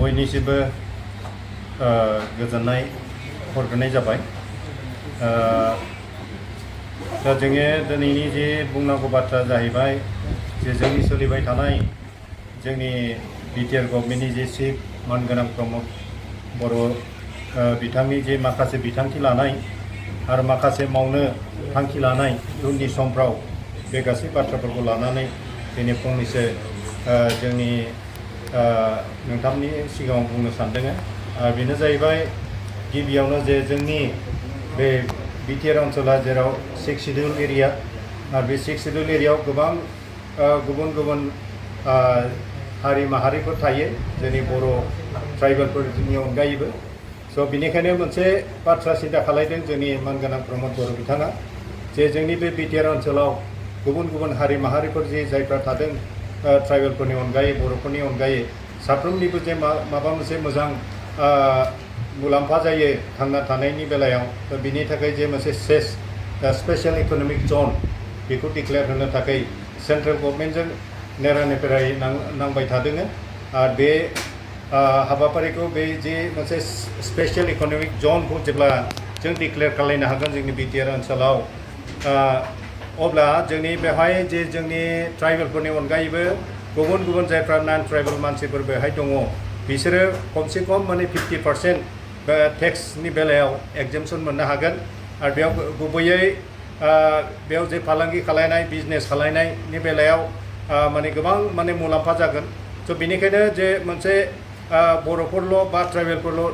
बयनिसिमबो गोजोननाय हरग्रोनाय जाबाय। दा जोङो दिनैनि जे बुंनांगौ बाथ्रा जाहैबाय जे जोंनि सोलिबाय थानाय जोंनि बिटिआर गभर्नमेन्टनि जे चिफ मानगोनां प्रमद बर' बिथांनि जे माखासे बिथांखि लानाय आरो माखासे मावनो थांखि लानाय इयुननि समफ्राव बे गासै बाथ्राफोरखौ लानानै दिनै फंनैसो जोंनि नोंथांनि सिगाङाव बुंनो सानदों। बेनो जाहैबाय गिबियावनो जे जोंनि बे बिटिआर ओनसोला जेराव 6 शिड्यूल एरिया आरो बे 6 शिड्यूल एरियायाव गोबां गुबुन गुबुन हारि माहारिफोर थायो जोंनि बर' ट्राइबेलफोरनि अनगायैबो। स' बेनिखायनो मोनसे बाथ्रा सिन्था खालामदों जोंनि मानगोनां प्रमद बर' बिथाङा जे जोंनि बे बिटिआर ओनसोलाव गुबुन गुबुन हारि माहारिफोर जे जायफ्रा थादों ट्राइबेलफोरनि अनगायै बर'फोरनि अनगायै साफ्रोमनिबो जे माबा मोनसे मोजां मुलाम्फा जायो थांना थानायनि बेलायाव। बिनि थाखाय जे मोनसे स्पेशल इकनमिक जन बेखौ डिक्लेयार होनो थाखाय सेन्ट्रेल गभर्नमेन्टजों नेरानेपेरायै नांबाय थादों। आरो बे हाबाफारिखौ बे जे मोनसे स्पेशल इकनमिक जनखौ जेब्ला जों डिक्लेयार खालामनो हागोन जोंनि बिटिआर ओनसोलाव अब्ला जोंनि बेवहाय जे जोंनि ट्राइबेलफोरनि अनगायैबो गुबुन गुबुन जायफ्रा नन ट्राइबेल मानसिफोर बेवहाय दङ बिसोरो खमसे खम माने 50% टेक्सनि बेलायाव एगजेम्पसन मोननो हागोन। आरो बेयाव गुबैयै बेयाव जे फालांगि खालामनाय बिजनेस खालामनायनि बेलायाव माने गोबां माने मुलाम्फा जागोन। स' बेनिखायनो जे मोनसे बर'फोरल' बा ट्राइबेलफोरल'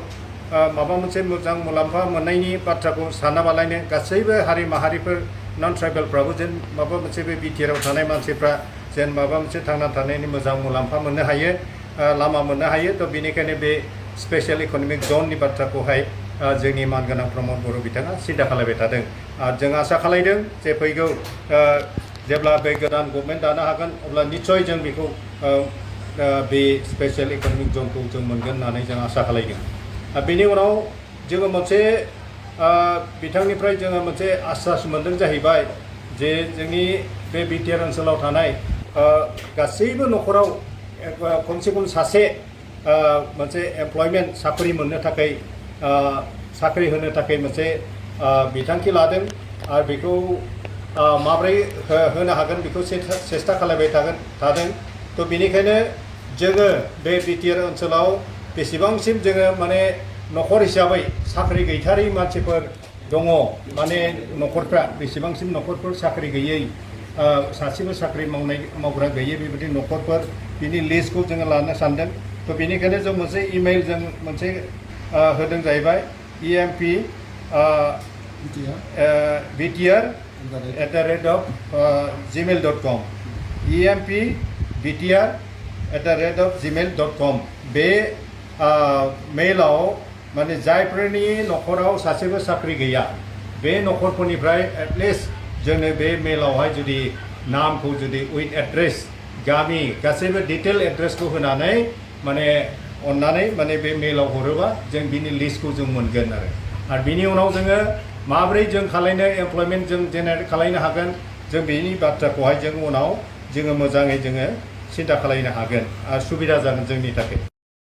माबा मोनसे मोजां मुलाम्फा मोननायनि बाथ्राखौ सानाबालायनो गासैबो हारि माहारिफोर नन ट्राइबेलफ्राबो जेन माबा मोनसे बे बिटिआरआव थानाय मानसिफ्रा जेन माबा मोनसे थांना थानायनि मोजां मुलाम्फा मोननो हायो लामा मोननो हायो। थ' बेनिखायनो बे स्पेशल इकनमिक जननि बाथ्राखौहाय जोंनि मानगोनां प्रमद बर' बिथाङा सिन्था खालामबाय थादों। आरो जों आसा खालामदों जे फैगौ जेब्ला बे गोदान गभर्नमेन्ट दानो हागोन अब्ला निस्सय जों बेखौ बे स्पेशल इकनमिक जनखौ जों मोनगोन होननानै जों आसा खालामदों। बेनि उनाव जोङो मोनसे बिथांनिफ्राय जोङो मोनसे आश्वास मोनदों जाहैबाय जे जोंनि बे बिटिआर ओनसोलाव थानाय गासैबो न'खराव खमसे खम सासे मोनसे एमप्लयमेन्ट साख्रि मोननो थाखाय साख्रि होनो थाखाय मोनसे बिथांखि लादों। आरो बेखौ माबोरै होनो हागोन बेखौ सेस्था खालामबाय थादों। थ' बेनिखायनो जोङो बे बिटिआर ओनसोलाव बेसेबांसिम जोङो माने न'खर हिसाबै साख्रि गैथारै मानसिफोर दङ माने न'खरफ्रा बेसेबांसिम न'खरफोर साख्रि गैयै सासेबो साख्रि मावग्रा गैयै बेबायदि न'खरफोर बिनि लिस्टखौ जोङो लानो सानदों। थ' बेनिखायनो जों मोनसे इमेल जों मोनसे होदों जाहैबाय empbtr@gmail.com empbtr@gmail.com बे मेलाव माने जायफोरनि न'खराव सासेबो साख्रि गैया बे न'खरफोरनिफ्राय एटलिस्ट जोंनो बे मेलावहाय जुदि नामखौ जुदि उइथ एड्रेस गामि गासैबो डिटेल एड्रेसखौ होनानै माने अन्नानै माने बे मेलाव हरोबा जों बिनि लिस्टखौ जों मोनगोन। आरो बिनि उनाव जोङो माबोरै जों खालामनो एमप्लयमेन्ट जों जेनेरेट खालामनो हागोन जों बेनि बाथ्राखौहाय जों उनाव जोङो मोजाङै जोङो सिन्था खालामनो हागोन आरो सुबिदा जागोन जोंनि थाखाय।